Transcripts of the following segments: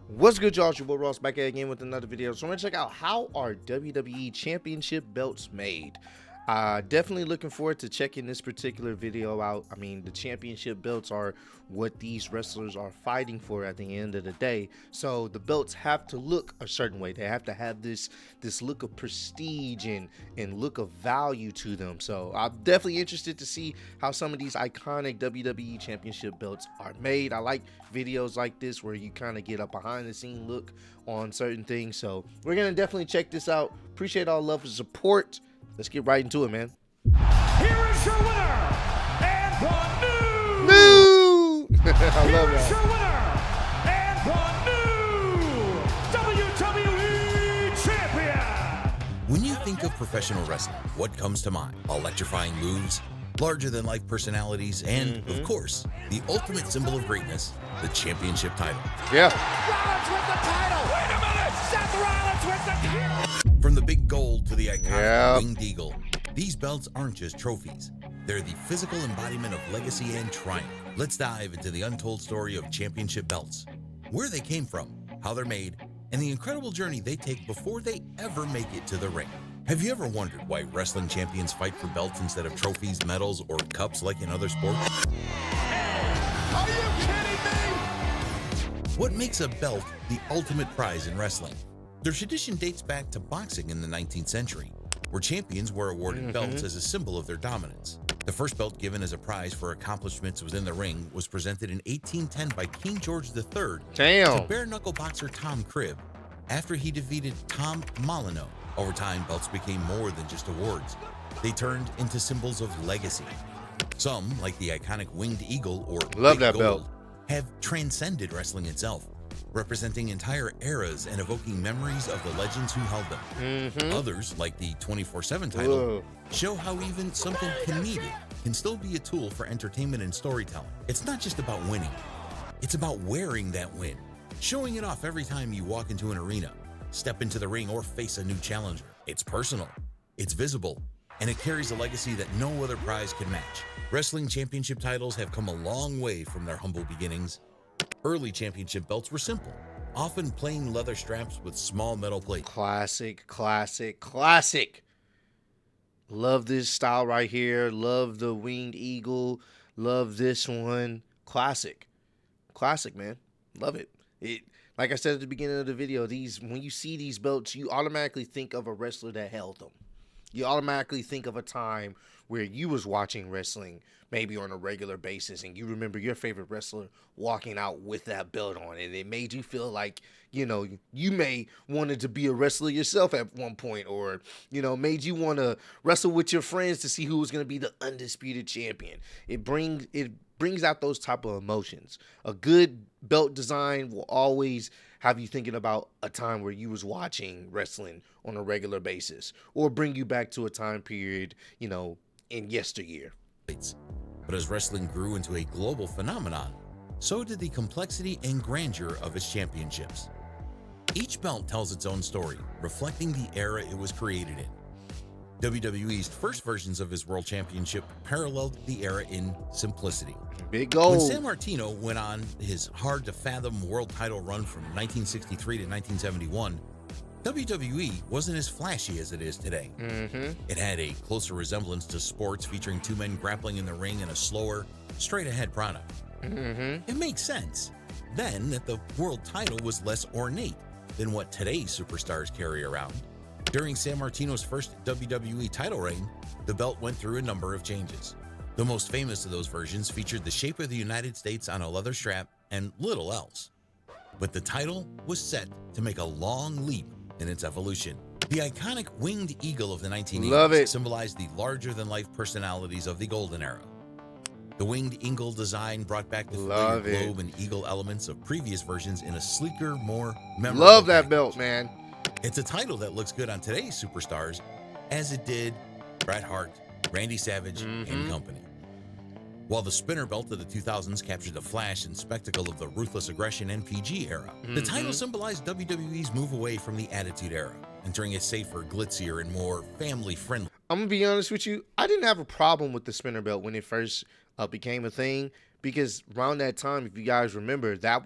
What's good, y'all? It's your boy Ross back at again with another video. So I'm gonna check out how are WWE Championship belts made. Definitely looking forward to checking this particular video out. I mean, the championship belts are what these wrestlers are fighting for at the end of the day. So the belts have to look a certain way. They have to have this look of prestige and look of value to them. So I'm definitely interested to see how some of these iconic WWE Championship belts are made. I like videos like this where you kind of get a behind the scene look on certain things. So we're gonna definitely check this out. Appreciate all love and support. Let's get right into it, man. Here is your winner, and the new. I love Here is your that. winner, and the new WWE Champion. When you think of professional wrestling, what comes to mind? Electrifying moves, larger-than-life personalities, and, of course, the ultimate symbol of greatness, the championship title. Yeah. Rollins with the title. Wait a minute, Seth Rollins with the title. From the big gold to the iconic Yep. winged eagle, these belts aren't just trophies. They're the physical embodiment of legacy and triumph. Let's dive into the untold story of championship belts, where they came from, how they're made, and the incredible journey they take before they ever make it to the ring. Have you ever wondered why wrestling champions fight for belts instead of trophies, medals, or cups like in other sports? Are you kidding me? What makes a belt the ultimate prize in wrestling? Their tradition dates back to boxing in the 19th century, where champions were awarded belts as a symbol of their dominance. The first belt given as a prize for accomplishments within the ring was presented in 1810 by King George III to Damn. bare-knuckle boxer Tom Cribb after he defeated Tom Molyneux. Over time, belts became more than just awards. They turned into symbols of legacy. Some, like the iconic winged eagle or Love Big that Gold, belt. have transcended wrestling itself, representing entire eras and evoking memories of the legends who held them. Others, like the 24/7 title, Whoa. show how even something comedic can still be a tool for entertainment and storytelling. It's not just about winning, it's about wearing that win, showing it off every time you walk into an arena, step into the ring, or face a new challenger. It's personal, it's visible, and it carries a legacy that no other prize can match. Wrestling championship titles have come a long way from their humble beginnings. Early championship belts were simple, often plain leather straps with small metal plates. Classic, classic, classic. Love this style right here. Love the winged eagle. Love this one. Classic. Classic, man. Love it. Like I said at the beginning of the video, when you see these belts, you automatically think of a wrestler that held them. You automatically think of a time where you was watching wrestling maybe on a regular basis and you remember your favorite wrestler walking out with that belt on, and it made you feel like, you may wanted to be a wrestler yourself at one point, or, made you want to wrestle with your friends to see who was going to be the undisputed champion. It brings out those type of emotions. A good belt design will always have you thinking about a time where you was watching wrestling on a regular basis, or bring you back to a time period, in yesteryear. But as wrestling grew into a global phenomenon, so did the complexity and grandeur of its championships. Each belt tells its own story, reflecting the era it was created in. WWE's first versions of his World Championship paralleled the era in simplicity. Big When gold. San Martino went on his hard-to-fathom world title run from 1963 to 1971, WWE wasn't as flashy as it is today. It had a closer resemblance to sports, featuring two men grappling in the ring in a slower, straight-ahead product. It makes sense then that the world title was less ornate than what today's superstars carry around. During San Martino's first WWE title reign, the belt went through a number of changes. The most famous of those versions featured the shape of the United States on a leather strap and little else. But the title was set to make a long leap in its evolution. The iconic winged eagle of the 1980s Love it. symbolized the larger-than-life personalities of the golden era. The winged eagle design brought back the familiar Love it. globe and eagle elements of previous versions in a sleeker, more memorable Love that package. belt, man. It's a title that looks good on today's superstars, as it did Bret Hart, Randy Savage, and company. While the spinner belt of the 2000s captured the flash and spectacle of the ruthless aggression and PG era, the title symbolized WWE's move away from the Attitude Era, entering a safer, glitzier, and more family-friendly. I'm gonna be honest with you. I didn't have a problem with the spinner belt when it first became a thing, because around that time, if you guys remember, it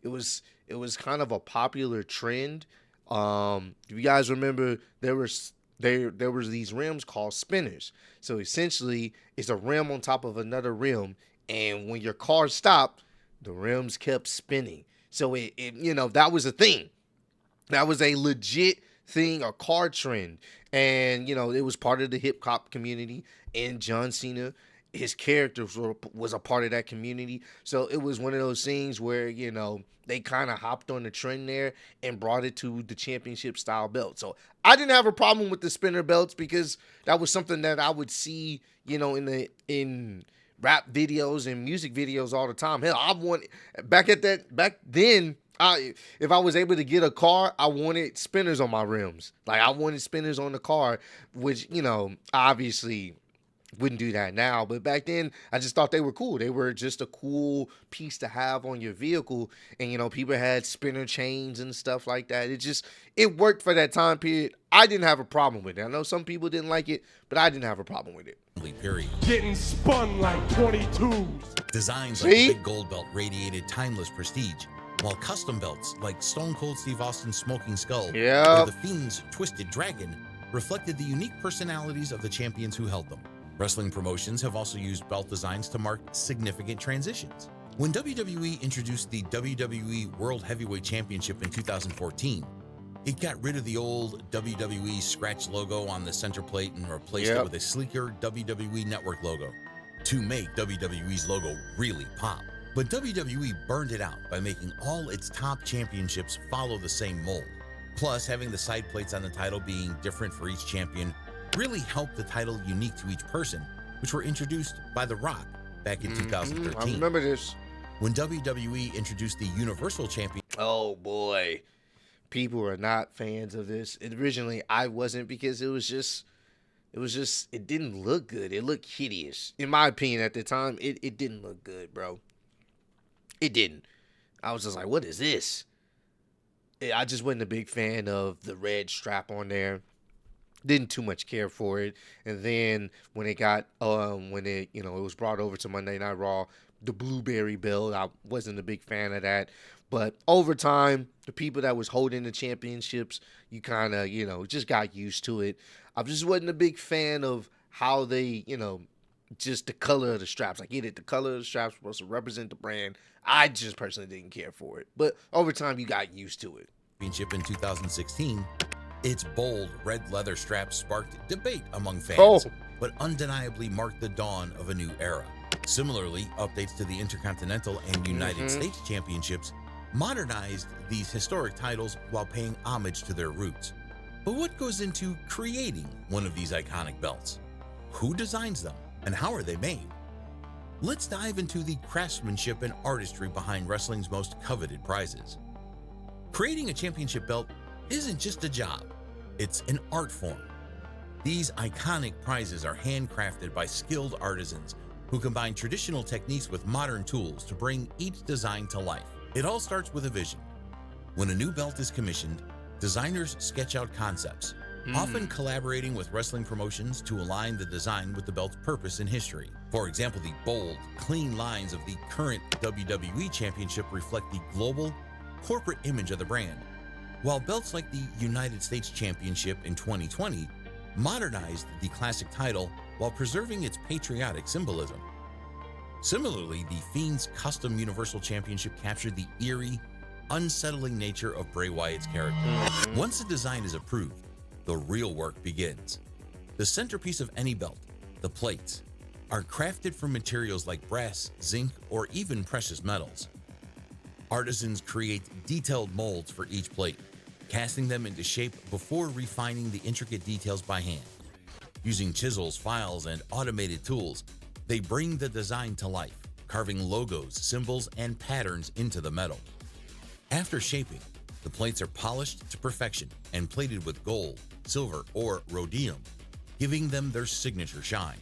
was it was kind of a popular trend. If you guys remember, there was these rims called spinners. So essentially, it's a rim on top of another rim, and when your car stopped, the rims kept spinning. So that was a thing. That was a legit thing, a car trend. And, it was part of the hip hop community. And John Cena, his character was a part of that community. So it was one of those things where, they kind of hopped on the trend there and brought it to the championship style belt. So I didn't have a problem with the spinner belts because that was something that I would see, in rap videos and music videos all the time. Hell, back then, if I was able to get a car, I wanted spinners on my rims. Like, I wanted spinners on the car, which, obviously wouldn't do that now. But back then, I just thought they were cool. They were just a cool piece to have on your vehicle. And, people had spinner chains and stuff like that. It worked for that time period. I didn't have a problem with it. I know some people didn't like it, but I didn't have a problem with it. Period. Getting spun like 22s. Designs like the big gold belt radiated timeless prestige, while custom belts like Stone Cold Steve Austin's Smoking Skull or The Fiend's Twisted Dragon reflected the unique personalities of the champions who held them. Wrestling promotions have also used belt designs to mark significant transitions. When WWE introduced the WWE World Heavyweight Championship in 2014, it got rid of the old WWE scratch logo on the center plate and replaced it with a sleeker WWE Network logo to make WWE's logo really pop. But WWE burned it out by making all its top championships follow the same mold. Plus, having the side plates on the title being different for each champion really helped the title unique to each person, which were introduced by The Rock back in 2013. I remember this. When WWE introduced the Universal Champion. Oh boy. People are not fans of this. Originally, I wasn't because it didn't look good. It looked hideous. In my opinion at the time, it didn't look good, bro. It didn't. I was just like, what is this? I just wasn't a big fan of the red strap on there. Didn't too much care for it. And then when it got it was brought over to Monday Night Raw, the blueberry belt, I wasn't a big fan of that. But over time, the people that was holding the championships, you kind of, just got used to it. I just wasn't a big fan of how they, just the color of the straps. I get it. The color of the straps was supposed to represent the brand. I just personally didn't care for it. But over time, you got used to it. Championship in 2016, its bold red leather strap sparked debate among fans, but undeniably marked the dawn of a new era. Similarly, updates to the Intercontinental and United States Championships modernized these historic titles while paying homage to their roots. But what goes into creating one of these iconic belts? Who designs them, and how are they made? Let's dive into the craftsmanship and artistry behind wrestling's most coveted prizes. Creating a championship belt isn't just a job, it's an art form. These iconic prizes are handcrafted by skilled artisans who combine traditional techniques with modern tools to bring each design to life. It all starts with a vision. When a new belt is commissioned, designers sketch out concepts, often collaborating with wrestling promotions to align the design with the belt's purpose and history. For example, the bold, clean lines of the current WWE Championship reflect the global, corporate image of the brand, while belts like the United States Championship in 2020 modernized the classic title while preserving its patriotic symbolism. Similarly, the Fiend's custom Universal Championship captured the eerie, unsettling nature of Bray Wyatt's character. Once the design is approved, the real work begins. The centerpiece of any belt, the plates, are crafted from materials like brass, zinc, or even precious metals. Artisans create detailed molds for each plate, casting them into shape before refining the intricate details by hand. Using chisels, files, and automated tools, they bring the design to life, carving logos, symbols, and patterns into the metal. After shaping, the plates are polished to perfection and plated with gold, silver, or rhodium, giving them their signature shine.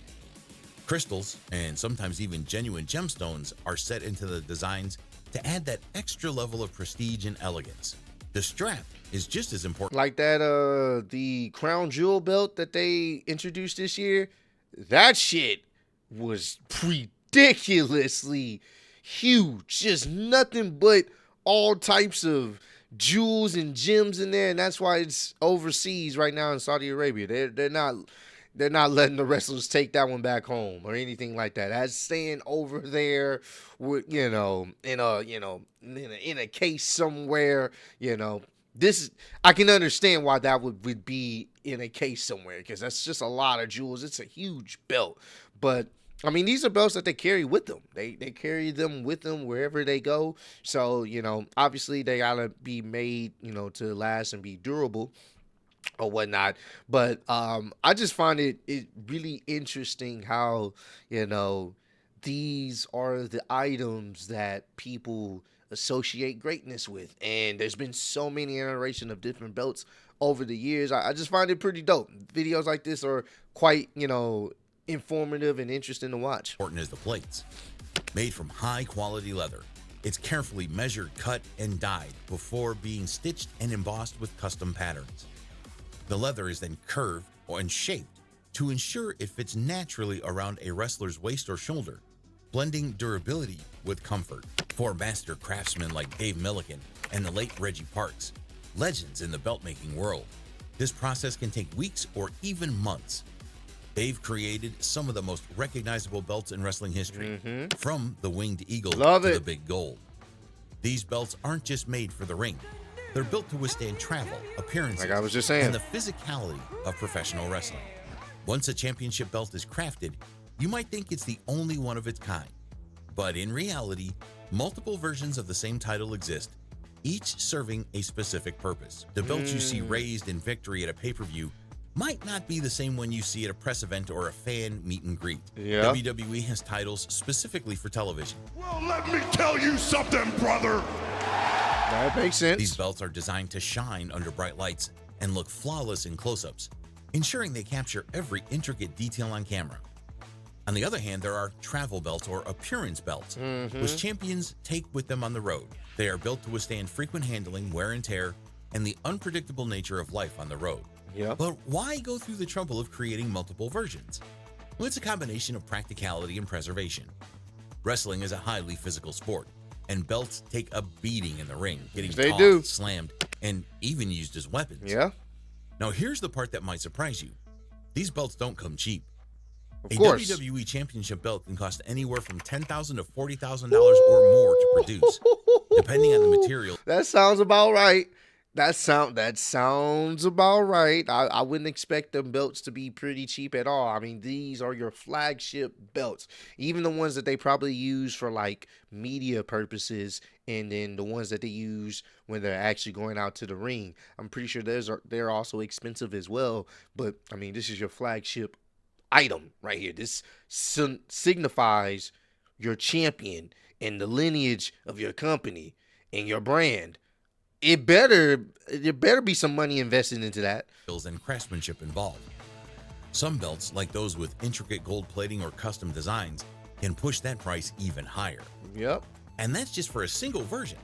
Crystals, and sometimes even genuine gemstones, are set into the designs to add that extra level of prestige and elegance. The strap is just as important. Like that, the crown jewel belt that they introduced this year, that shit was ridiculously huge. Just nothing but all types of jewels and gems in there, and that's why it's overseas right now in Saudi Arabia. They're not letting the wrestlers take that one back home or anything like that. That's staying over there with in a case somewhere. This I can understand why that would be in a case somewhere, because that's just a lot of jewels. It's a huge belt, but I mean, these are belts that they carry with them. They carry them with them wherever they go. So, obviously they gotta be made, to last and be durable or whatnot. But I just find it really interesting how, these are the items that people associate greatness with. And there's been so many iterations of different belts over the years. I just find it pretty dope. Videos like this are quite, informative and interesting to watch. Important as the plates. Made from high quality leather, it's carefully measured, cut, and dyed before being stitched and embossed with custom patterns. The leather is then curved and shaped to ensure it fits naturally around a wrestler's waist or shoulder, blending durability with comfort. For master craftsmen like Dave Milliken and the late Reggie Parks, legends in the belt making world, this process can take weeks or even months. They've created some of the most recognizable belts in wrestling history, from the Winged Eagle to the Big Gold. These belts aren't just made for the ring. They're built to withstand travel, appearances, like I was just saying, and the physicality of professional wrestling. Once a championship belt is crafted, you might think it's the only one of its kind. But in reality, multiple versions of the same title exist, each serving a specific purpose. The belt you see raised in victory at a pay-per-view might not be the same one you see at a press event or a fan meet and greet. Yeah. WWE has titles specifically for television. Well, let me tell you something, brother. That makes sense. These belts are designed to shine under bright lights and look flawless in close-ups, ensuring they capture every intricate detail on camera. On the other hand, there are travel belts or appearance belts, which champions take with them on the road. They are built to withstand frequent handling, wear and tear, and the unpredictable nature of life on the road. Yeah. But why go through the trouble of creating multiple versions? Well, it's a combination of practicality and preservation. Wrestling is a highly physical sport, and belts take a beating in the ring, getting tossed, slammed, and even used as weapons. Yeah. Now, here's the part that might surprise you. These belts don't come cheap. Of course. A WWE Championship belt can cost anywhere from $10,000 to $40,000 or more to produce, depending on the material. That sounds about right. That sounds about right. I wouldn't expect them belts to be pretty cheap at all. I mean, these are your flagship belts. Even the ones that they probably use for like media purposes, and then the ones that they use when they're actually going out to the ring. I'm pretty sure they're also expensive as well. But I mean, this is your flagship item right here. This signifies your champion and the lineage of your company and your brand. There better be some money invested into that. And craftsmanship involved. Some belts, like those with intricate gold plating or custom designs, can push that price even higher. Yep. And that's just for a single version.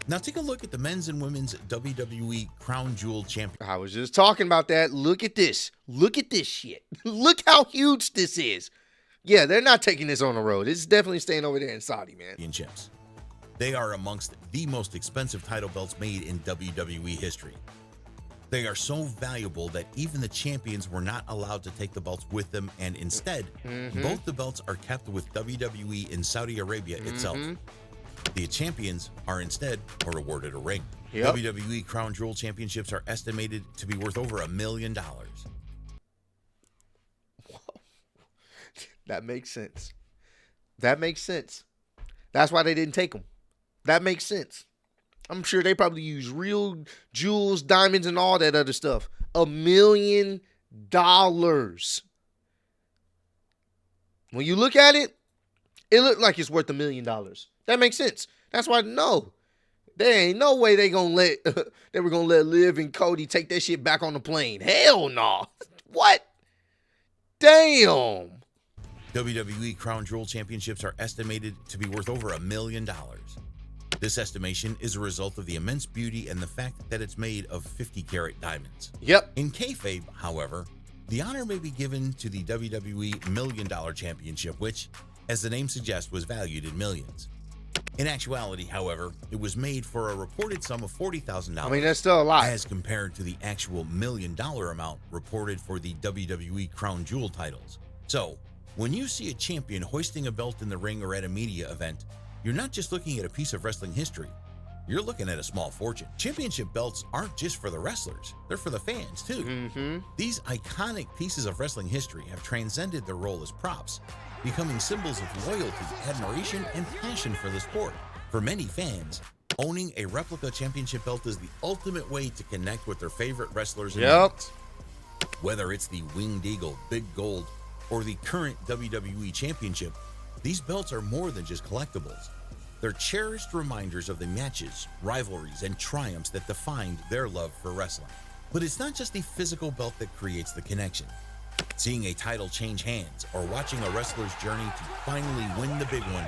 Now take a look at the men's and women's WWE Crown Jewel Champion. I was just talking about that. Look at this. Look at this shit. Look how huge this is. Yeah, they're not taking this on the road. It's definitely staying over there in Saudi, man. Championships. They are amongst the most expensive title belts made in WWE history. They are so valuable that even the champions were not allowed to take the belts with them, and instead, both the belts are kept with WWE in Saudi Arabia itself. The champions are instead awarded a ring. Yep. WWE Crown Jewel Championships are estimated to be worth over $1 million. That makes sense. That makes sense. That's why they didn't take them. That makes sense. I'm sure they probably use real jewels, diamonds, and all that other stuff. $1 million. When you look at it, it looked like it's worth $1 million. That makes sense. That's why there ain't no way they were gonna let Liv and Cody take that shit back on the plane. Hell no. What? Damn. WWE Crown Jewel Championships are estimated to be worth over $1 million. This estimation is a result of the immense beauty and the fact that it's made of 50-carat diamonds. Yep. In kayfabe, however, the honor may be given to the WWE $1 Million Championship, which, as the name suggests, was valued in millions. In actuality, however, it was made for a reported sum of $40,000. I mean, that's still a lot. As compared to the actual $1 million amount reported for the WWE Crown Jewel titles. So, when you see a champion hoisting a belt in the ring or at a media event, you're not just looking at a piece of wrestling history, you're looking at a small fortune. Championship belts aren't just for the wrestlers, they're for the fans too. These iconic pieces of wrestling history have transcended their role as props, becoming symbols of loyalty, admiration, and passion for the sport. For many fans, owning a replica championship belt is the ultimate way to connect with their favorite wrestlers and moments. Whether it's the Winged Eagle, Big Gold, or the current WWE Championship, these belts are more than just collectibles. They're cherished reminders of the matches, rivalries, and triumphs that defined their love for wrestling. But it's not just the physical belt that creates the connection. Seeing a title change hands or watching a wrestler's journey to finally win the big one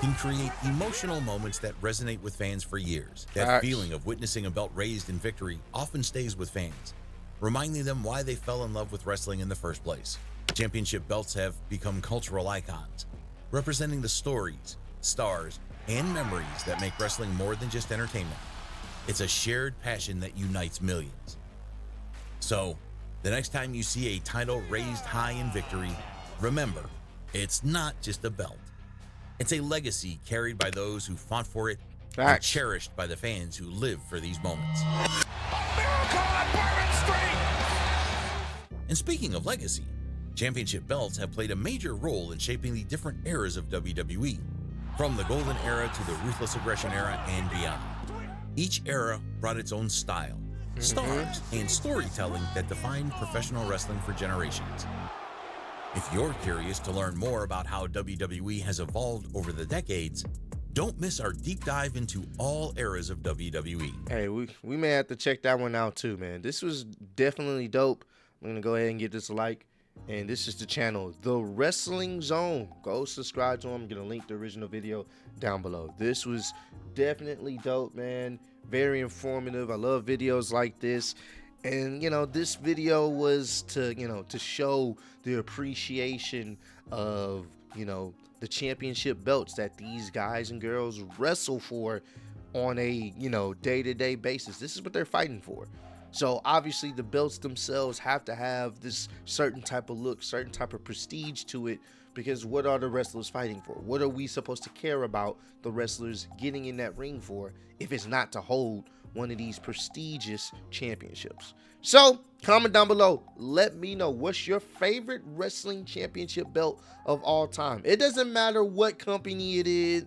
can create emotional moments that resonate with fans for years. That feeling of witnessing a belt raised in victory often stays with fans, reminding them why they fell in love with wrestling in the first place. Championship belts have become cultural icons, representing the stories, stars, and memories that make wrestling more than just entertainment. It's a shared passion that unites millions. So, the next time you see a title raised high in victory, remember, it's not just a belt. It's a legacy carried by those who fought for it and cherished by the fans who live for these moments. And speaking of legacy, championship belts have played a major role in shaping the different eras of WWE, from the Golden Era to the Ruthless Aggression Era and beyond. Each era brought its own style, stars, and storytelling that defined professional wrestling for generations. If you're curious to learn more about how WWE has evolved over the decades, don't miss our deep dive into all eras of WWE. Hey, we may have to check that one out too, man. This was definitely dope. I'm going to go ahead and give this a like. And this is the channel, The Wrestling Zone. Go subscribe to him. I'm going to link the original video down below. This was definitely dope, man. Very informative. I love videos like this. And, you know, this video was to, you know, to show the appreciation of, you know, the championship belts that these guys and girls wrestle for on a, you know, day-to-day basis. This is what they're fighting for. So obviously the belts themselves have to have this certain type of look, certain type of prestige to it, because what are the wrestlers fighting for? What are we supposed to care about the wrestlers getting in that ring for if it's not to hold one of these prestigious championships? So comment down below. Let me know, what's your favorite wrestling championship belt of all time? It doesn't matter what company it is,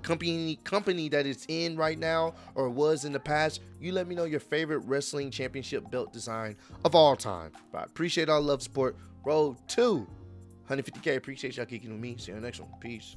company that it's in right now or was in the past. You let me know your favorite wrestling championship belt design of all time. But I appreciate all love, support. Road to 150K. Appreciate y'all kicking with me. See you on the next one. Peace.